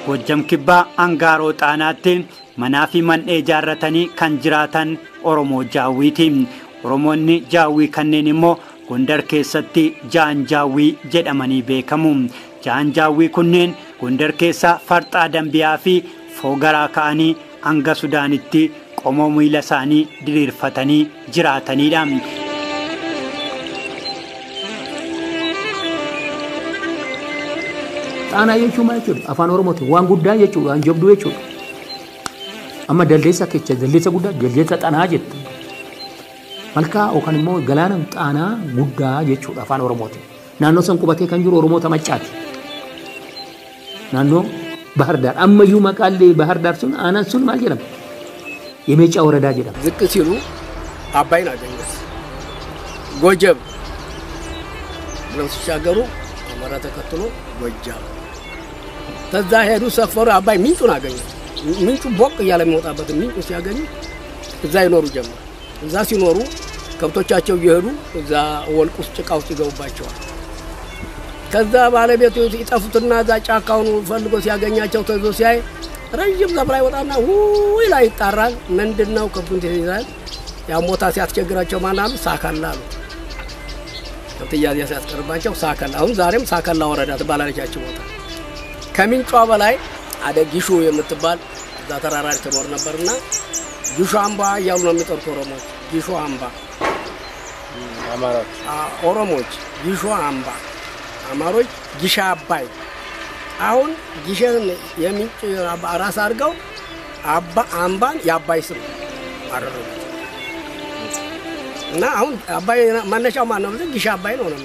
Gojjam Kibbaa Angaaroo Xaanaatti manaa fi man'ee ijaarratanii kan jiraatan Oromoo Jaawwiiti. Oromoonni Jaawwii kanneen immoo Gondar keessatti Jaan Jaawwii jedhamanii beekamu. Jaan Jaawwii kunneen Gondar keessa farxaa dambiyaa fi foogaraa ka'anii hanga Sudaanitti qomoo miila isaanii diriirfatanii jiraatanidha. Xaanaa jechuun maal jechuudha? Afaan Oromooti waan guddaa jechuudha, waan jabduu jechuudha. Amma dalleessa kecha dalleessa guddaa dalleessa xanaa jette. Malkaa yookaan immoo galaana xaanaa guddaa jechuudha afaan Oromooti. Naannoo san qubatee kan jiru Oromoota Maccaati. Naannoo Bahar Dar ammayyuu maqaallee Bahar Dar sun aanaan sun maal jedhama? የሜጫ ወረዳ ጀዳ ዝቅ ሲሉ አባይን አገኙት ጎጀብ ብለው ሲሻገሩ አማራ ተከትሎ ጎጃም ተዛ ሄዱ ሰፈሩ አባይ ምንጩን አገኙት ምንጩ ቦቅ ያለ የሚወጣበት ምንጩ ሲያገኙ እዛ ይኖሩ ጀመር እዛ ሲኖሩ ከብቶቻቸው ይሄዱ እዛ ወልቁስ ጭቃ ውስጥ ይገቡባቸዋል ከዛ ባለቤቱ ይጠፉትና እዛ ጫካውን ፈልጎ ሲያገኛቸው ተዞ ሲያይ ረጅም ዘብራይ ወጣና ውይ ላይ ይጣራል ምንድነው ከብቱን ይይዛል ያሞታ ሲያስቸግራቸው ማናሉ ሳካላሉ ከትያዚያ ሲያስቀርባቸው ሳካላ አሁን ዛሬም ሳካላ ወረዳ ተባላለቻቸው ቦታ ከሚንጯ በላይ አደጊሹ የምትባል እዛ ተራራሪ ተኖር ነበርና ጊሹ አምባ ያሉ ነው የሚጠሩት ኦሮሞች ጊሹ አምባ አማሮች ኦሮሞች ጊሹ አምባ አማሮች ጊሻ አባይ አሁን ጊሸን የሚንጭ ራስ አድርገው አባ አምባን ያባይ ስም አደረጉት እና አሁን አባይ ማነሻው ማን ነው ጊሻ አባይ ነው ነው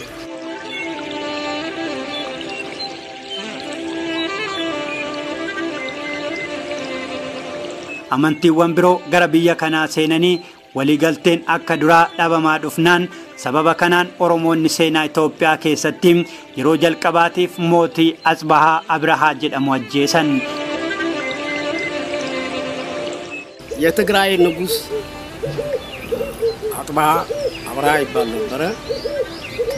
amantiiwwan biroo gara biyya kanaa seenanii waliigalteen akka duraa dhabamaa dhufnaan sababa kanaan Oromoonni seenaa Itoophiyaa keessatti yeroo jalqabaatiif mootii Atsbahaa Abrahaa jedhamu ajjeesan. የትግራይ ንጉስ አጥባሃ አብርሃ ይባል ነበር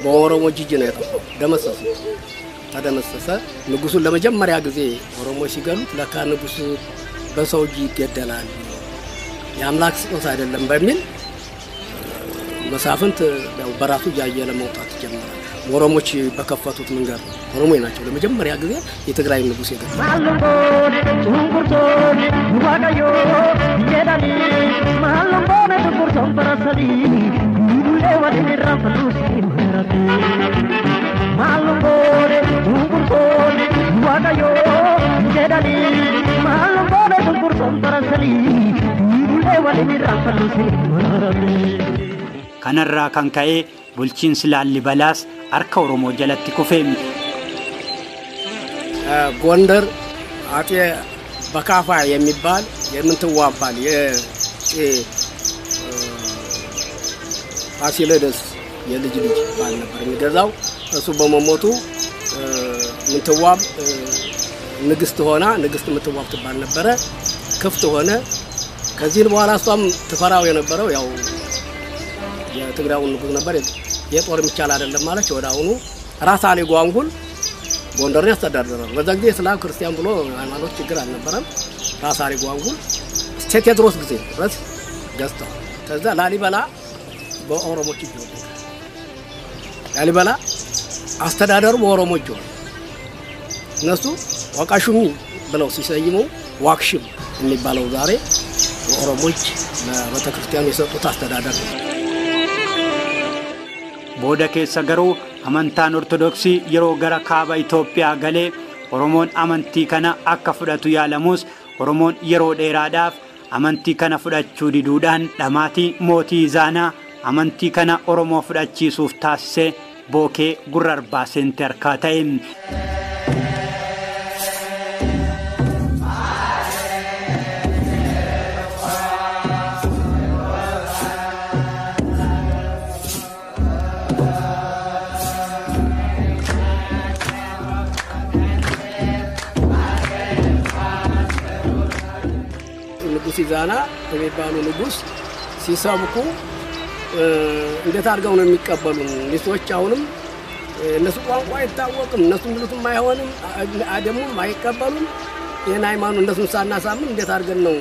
በኦሮሞ ጅጅ ነው የጠፋው ደመሰሱት ተደመሰሰ ንጉሱን ለመጀመሪያ ጊዜ ኦሮሞ ሲገሉት ለካ ንጉስ በሰው እጅ ይገደላል የአምላክ ስጦታ አይደለም በሚል መሳፍንት በራሱ ያየለ መውጣት ጀመረ ኦሮሞች በከፈቱት መንገድ ኦሮሞይ ናቸው ለመጀመሪያ ጊዜ የትግራይ ንጉስ የገደሉ kanarraa kan ka'ee bulchiinsi Laallibalaas harka Oromoo jalatti kufe. ጎንደር አጤ በካፋ የሚባል የምንትዋባል ፋሲለደስ የልጅ ልጅ ባል ነበር የሚገዛው እሱ በመሞቱ ምንትዋብ ንግስት ሆና ንግስት ምንትዋብ ትባል ነበር ክፍት ሆነ ከዚህ በኋላ እሷም ተፈራው የነበረው ያው የትግራው ንጉስ ነበር የጦር ምቻል አይደለም ማለት ወዳውኑ ራስ አሊ ጓንጉል ጎንደርን ያስተዳድራል በዛ ጊዜ እስላም ክርስቲያን ብሎ ሃይማኖት ችግር አልነበረም ራስ አሊ ጓንጉል ቴዎድሮስ ጊዜ ድረስ ገዝተው ከዛ ላሊበላ በኦሮሞች ይወጣ ላሊበላ አስተዳደሩ በኦሮሞች ይወጣ እነሱ ዋቃሹሚ ብለው ሲሰይሙ ዋክሽም የሚባለው ዛሬ በኦሮሞች ለቤተክርስቲያን የሰጡት አስተዳደር booda keessa garuu amantaan ortodoksii yeroo gara kaaba Itoophiyaa galee Oromoon amantii kana akka fudhatu yaalamus Oromoon yeroo dheeraadhaaf amantii kana fudhachuu diduudhaan dhamaatii mootii Izaanaa amantii kana Oromoo fudhachiisuuf taasisee bookee Gurrarbaa seente harkaa ta'e. ሲዛና የሚባሉ ንጉስ ሲሰብኩ እንዴት አድርገው ነው የሚቀበሉን ልጆች አሁንም እነሱ ቋንቋ አይታወቅም እነሱ ምሉትም አይሆንም አደሙም አይቀበሉም ይህን ሃይማኖት እነሱን ሳናሳምን እንዴት አድርገን ነው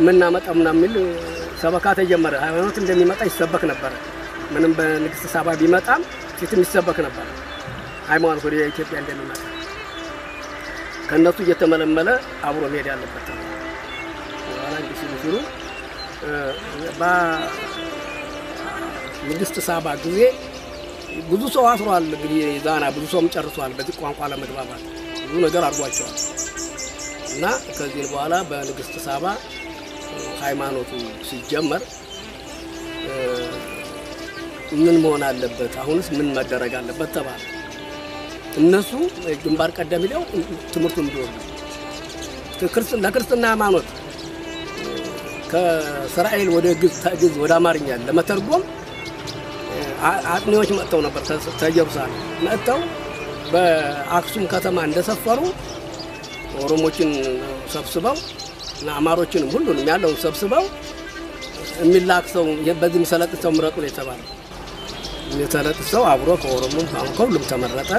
የምናመጣው ምናምን የሚል ሰበካ ተጀመረ። ሃይማኖት እንደሚመጣ ይሰበክ ነበር። ምንም በንግስት ሳባ ቢመጣም ፊትም ይሰበክ ነበር ሃይማኖት ወደ ኢትዮጵያ እንደሚመጣ ከነሱ እየተመለመለ አብሮ መሄድ ያለበት ነው። ወላንጂ ሲሉ በንግስት ሳባ ጊዜ ብዙ ሰው አስሯል። እንግዲህ ዛና ብዙ ሰውም ጨርሷል። በዚህ ቋንቋ ለመግባባት ብዙ ነገር አድርጓቸዋል። እና ከዚህ በኋላ በንግስት ሳባ ሃይማኖቱ ሲጀመር ምን መሆን አለበት? አሁንስ ምን መደረግ አለበት ተባለ። እነሱ ግንባር ቀደም ሄደው ትምህርቱን እንዲወስዱ ለክርስትና ሃይማኖት ከእስራኤል ወደ ግዕዝ ወደ አማርኛ ለመተርጎም አጥኚዎች መጥተው ነበር። ከኢየሩሳሌም መጥተው በአክሱም ከተማ እንደሰፈሩ ኦሮሞችን ሰብስበው እና አማሮችን ሁሉንም ያለውን ሰብስበው የሚላክሰው በዚህ መሰለጥተው ምረጡ ነው የተባለው። የተለጥሰው አብሮ ከኦሮሞም ከሁሉም ተመረጠ።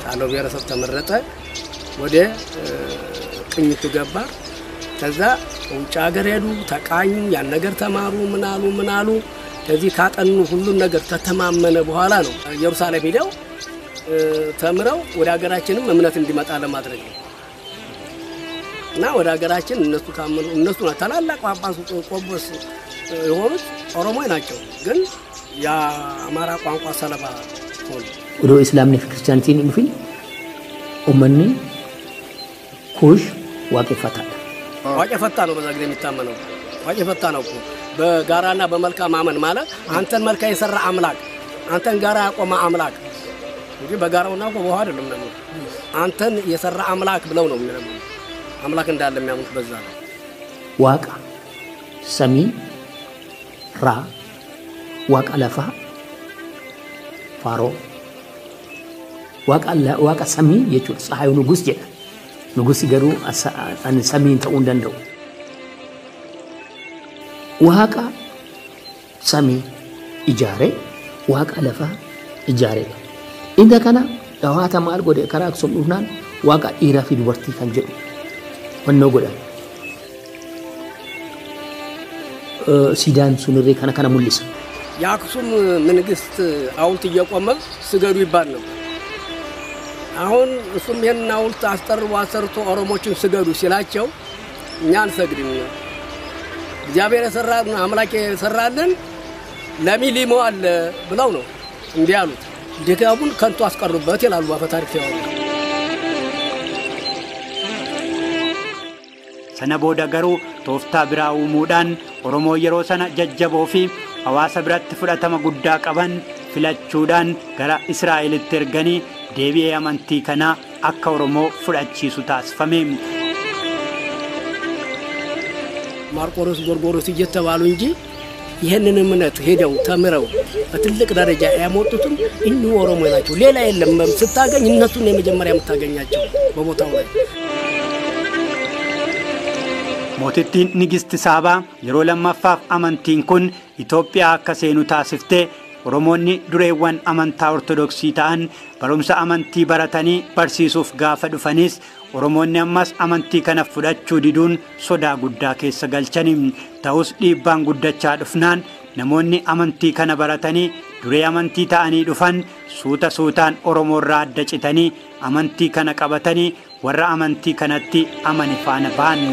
ጣሎ ብሔረሰብ ተመረጠ። ወደ ቅኝቱ ገባ። ከዛ ውጭ ሀገር ሄዱ፣ ተቃኙ፣ ያን ነገር ተማሩ፣ ምናሉ ከዚህ ካጠኑ ሁሉን ነገር ተተማመነ በኋላ ነው ኢየሩሳሌም ሄደው ተምረው ወደ ሀገራችንም እምነት እንዲመጣ ለማድረግ ነው። እና ወደ ሀገራችን እነሱ ካመኑ እነሱ ታላላቅ ጳጳስ ቆቦስ የሆኑት ኦሮሞይ ናቸው። ግን የአማራ ቋንቋ ሰለባ ሆኑ። ወደ እስላም ነው ክርስቲያኒቲ ነው ፊል ኡመኒ ኩሽ ዋቂፈታ ነው በዛ ጊዜ የሚታመነው ዋቂፈታ ነው። በጋራና በመልካም ማመን ማለት አንተን መልካ የሰራ አምላክ አንተን ጋራ ያቆመ አምላክ እንጂ በጋራውና በውሃ አይደለም ነው። አንተን የሰራ አምላክ ብለው ነው የሚለው አምላክ እንዳለ የሚያምኑት በዛ ነው። ዋቃ ሰሚ ራ ዋቃ ለፋ ፋሮ ዋቃ ሰሚ የቹ ፀሐዩ ንጉስ ጀ ንጉስ ይገሩ አን ሰሚን ተኡንደንደው ዋቃ ሰሚ ኢጃሬ ዋቃ ለፋ ኢጃሬ እንደከና ዳዋታ ማል ጎደ ከራክሶም ዱናን ዋቃ ኢራፊ ዱበርቲ ከንጀ ወኖ ጎዳ ሲዳን ሱንሬ ከነከነ ሙልስ የአክሱም መንግስት ሐውልት እየቆመ ስገዱ ይባል ነው። አሁን እሱም ይሄን ሐውልት አሰርቶ ኦሮሞችን ስገዱ ሲላቸው እኛ አንሰግድም፣ እግዚአብሔር የሰራልን አምላክ የሰራልን ለሚሊሞ አለ ብለው ነው እንዲህ ያሉት። ድጋቡን ከንቱ አስቀሩበት ይላሉ አፈታሪክ ያወሩ። sana booda garuu tooftaa biraa uumuudhaan Oromoo yeroo sana jajjaboo fi hawaasa biratti fudhatama guddaa qaban filachuudhaan gara Israa'elitti erganii deebi'ee amantii kana akka Oromoo fudhachiisu taasifame. ማርቆስ ጎርጎሮስ እየተባሉ እንጂ ይሄንን እምነት ሄደው ተምረው በትልቅ ደረጃ ያመጡትም እኚሁ ኦሮሞ ናቸው። ሌላ የለም። ስታገኝ እነሱን የመጀመሪያ የምታገኛቸው በቦታው ላይ Mootittiin Nigisti Saabaa yeroo lammaffaaf amantiin kun Itoophiyaa akka seenu taasiftee Oromoonni dureewwan amantaa Ortodoksii ta'an barumsa amantii baratanii barsiisuuf gaafa dhufanis Oromoonni ammas amantii kana fudhachuu diduun sodaa guddaa keessa galchanii ta'us dhiibbaan guddachaa dhufnaan namoonni amantii kana baratanii duree amantii ta'anii dhufan suutaan Oromoorraa adda citanii amantii kana qabatanii warra amantii kanatti amane faana ba'an.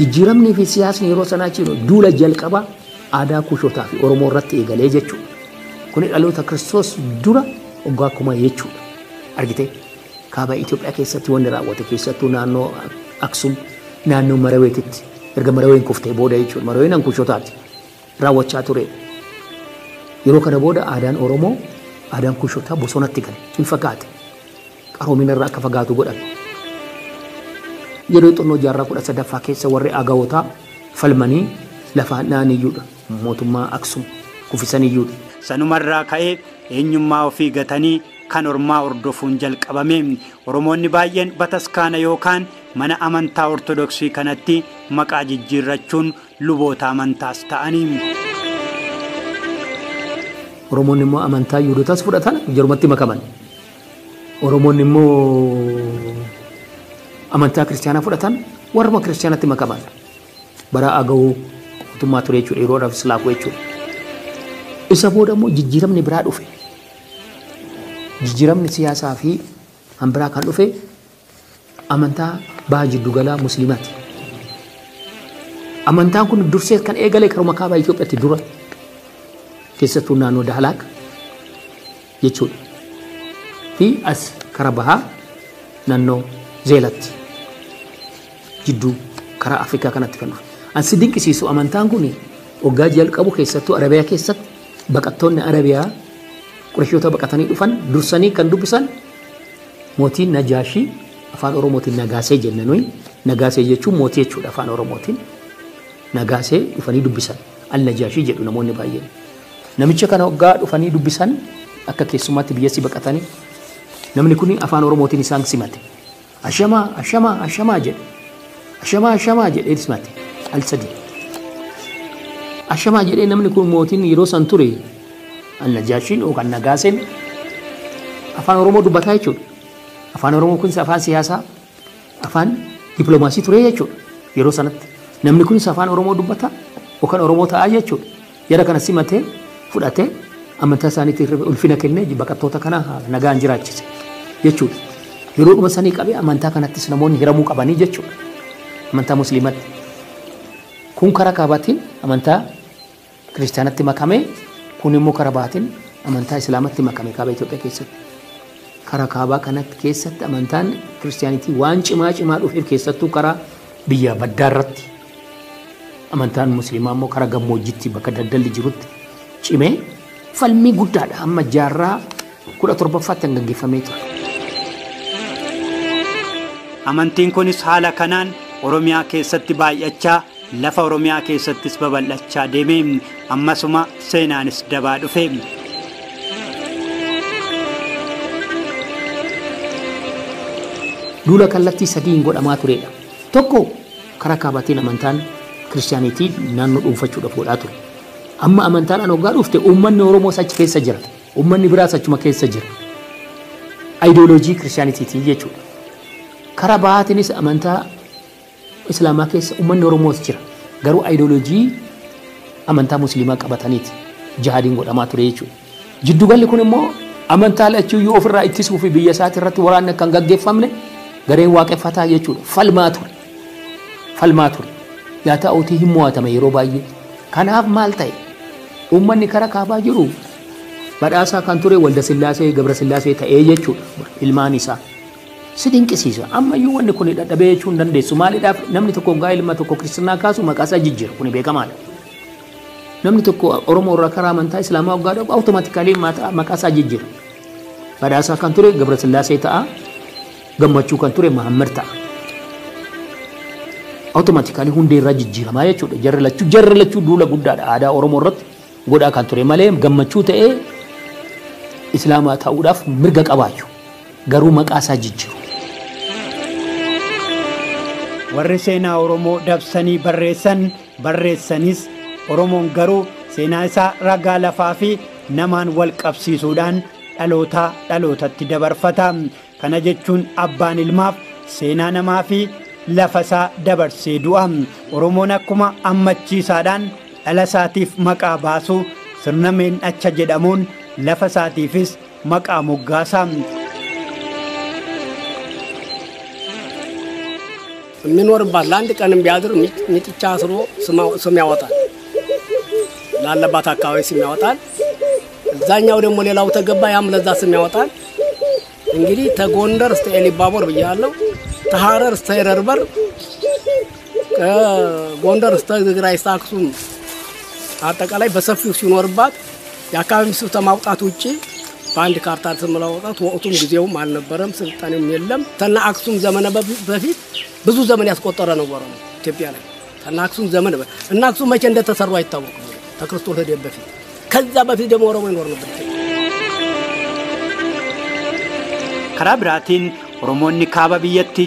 Ijiramni fi siyaasni yeroo sanaa jiru duula jalqaba aadaa kushootaa fi Oromoo irratti eegalee jechuudha. Kuni dhaloota Kiristoos dura waggaa kuma jechuudha. Argite kaaba Itoophiyaa keessatti wanti raawwate keessattuu naannoo Aksum naannoo Maraweetitti erga Maraween kuftee booda jechuudha. Maraween an kushootaati raawwachaa ture. Yeroo kana booda aadaan Oromoo aadaan kushootaa bosonatti gale hin fakkaate. Qaroomina irraa akka fagaatu godhame. Yeroo xonnoo jaarraa 13ffaa keessa warri agawotaa falmanii lafaan naaniyyuudha mootummaa Aksum kufisaniyyuudha. Sanumarraa ka'ee eenyummaa ofii gatanii kan ormaa hordofuun jalqabame. Oromoonni baay'een bataskaana yookaan mana amantaa Ortodoksii kanatti maqaa jijjiirrachuun luboota amantaas ta'anii. Oromoonni immoo amantaa Yihuudootaas fudhatan jarumatti makaman. Oromoon immoo amantaa kiristaanaa fudhatan warra kiristaanatti makaman bara aga'uu mootummaa ture jechuudha yeroodhaaf islaafuu jechuudha. Isa booda immoo jijjiiramni biraa dhufe. Jijjiiramni siyaasaa fi hanbiraa kan dhufe amantaa baha jiddugalaa musliimaati. Amantaan kun dursee kan eegale karuma kaabaa Itoophiyaatti dura keessattuu naannoo Daalaaq jechuudha. Fi as kara bahaa naannoo Zeelatti jidduu karaa Afrikaa kanatti kan dhufe. Ansi dinqisiisu amantaan kun waggaa jalqabu keessattuu Arabiyaa keessatti baqattoonni Arabiyaa Qurayshoota baqatanii dhufan dursanii kan dubbisan mootiin Najaashii afaan Oromootiin Nagaasee jenna nuyi. Nagaasee jechuun mootii jechuudha afaan Oromootiin. Nagaasee dhufanii dubbisan Al-Najaashii jedhu namoonni baay'een. Namicha kana waggaa dhufanii dubbisan akka keessummaatti biyyatti baqatanii namni kun afaan Oromootiin isaan simate. Ashamaa ashamaa ashamaa jedhe. Ashamaa ashamaa jedhee simate al-sadii. Ashamaa jedhee namni kun mootiin yeroo san ture Al-Najaashiin yookaan Nagaaseen afaan Oromoo dubbataa jechuudha. Afaan Oromoo kun afaan siyaasaa afaan dippiloomaasii ture jechuudha yeroo sanatti. Namni kun afaan Oromoo dubbata yookaan Oromoo ta'aa jechuudha. Yara kana simatee fudhatee amantaa isaaniitti ulfina kennee baqattoota kana nagaan jiraachise jechuudha. Yeroo dhuma sanii qabee amantaa kanattis namoonni hiramuu qabanii jechuudha. Amantaa musliimatti. Kun karaa kaabaatiin amantaa kiristaanatti makamee kun immoo karaa baatiin amantaa islaamatti makamee kaaba Itoophiyaa keessatti. Karaa kaabaa kanatti keessatti amantaan kiristaanitii waan cimaa dhufeef keessattuu karaa biyya baddaa irratti amantaan musliimaa immoo karaa gammoojjiitti bakka daldalli jirutti cimee falmii guddaadha amma jaarraa 17ffaatti kan gaggeeffamee ture. Amantiin kunis haala kanaan Oromiyaa keessatti baay'achaa lafa Oromiyaa keessattis babal'achaa deeme ammasuma seenaanis dabaa dhufe. Duula kallattii sadiin godhamaa turedha. Tokko karaa kaabaatiin amantaan kiristaanitii naannoo dhuunfachuudhaaf godhaa ture. Amma amantaan an hoggaa dhufte uummanni Oromoo achi keessa jira. Uummanni biraas achuma keessa jira. Ayidooloojii kiristaanitiitii jechuudha. Karaa bahaatiinis amantaa Islaamaa keessa uummanni Oromoos jira. Garuu ayidooloojii amantaa musliimaa qabataniiti jihaadiin godhamaa ture jechuudha. Jiddugalli kun immoo amantaa lachuuyyuu ofirraa ittisuu fi biyya isaati irratti waraanne kan gaggeeffamne gareen waaqeffataa jechuudha. Falmaa ture. Yaa ta'uutii hin mo'atame yeroo baay'ee. Kanaaf maal ta'e? Uummanni karaa kaabaa jiru badhaasaa kan ture Walda Sillaasee Gabra Sillaasee ta'ee jechuudha. Ilmaan isaa. Si dinqisiisa. Ammayyuu wanni kun dadhabee jechuun dandeessu. Maaliidhaaf namni tokko gaa ilma tokko kiristaanaa kaasu maqaa isaa jijjiira. Kun beekamaadha. Namni tokko Oromoo irraa karaa amantaa Islaamaa waggaa dhabu awutomaatikaalii maqaa isaa jijjiira. Badhaasaa kan ture Gabra Sillaasee ta'a. Gammachuu kan ture Mahammad ta'a. Awutomaatikaalii hundee irraa jijjiiramaa jechuudha. Jarri lachuu duula guddaadha aadaa Oromoo irratti godhaa kan ture malee gammachuu ta'ee Islaamaa ta'uudhaaf mirga qabaachuu. Garuu maqaa isaa jijjiiru. Warri seenaa Oromoo dabsanii barreessanis Oromoon garuu seenaa isaa ragaa lafaa fi namaan wal qabsiisuudhaan dhalootaa dhalootatti dabarfata. Kana jechuun abbaan ilmaaf seenaa namaa fi lafa isaa dabarsee du'a. Oromoon akkuma ammachiisaadhaan dhala isaatiif maqaa baasu sirna meenacha jedhamuun lafa isaatiifis maqaa moggaasa. የሚኖርባት ለአንድ ቀንም ቢያድር ሚጥቻ አስሮ ስም ያወጣል። ላለባት አካባቢ ስም ያወጣል። እዛኛው ደግሞ ሌላው ተገባ ያም ለዛ ስም ያወጣል። እንግዲህ ተጎንደር እስከ ኤሊባቦር ብያለሁ። ተሐረር እስከ ረርበር ከጎንደር እስከ ትግራይ እስከ አክሱም አጠቃላይ በሰፊው ሲኖርባት የአካባቢ ስም ተማውጣት ውጪ በአንድ ካርታ ስም ለማውጣት ወቅቱም ጊዜውም አልነበረም፣ ስልጣኔም የለም። ተና አክሱም ዘመነ በፊት ብዙ ዘመን ያስቆጠረ ነው ወራው ኢትዮጵያ ላይ ተና አክሱም ዘመን እና አክሱም መቼ እንደተሰሩ አይታወቅም። ተክርስቶስ ልደት በፊት ከዛ በፊት ደግሞ ኦሮሞ ይኖር ነበር። karaa biraatiin Oromoonni kaaba biyyattii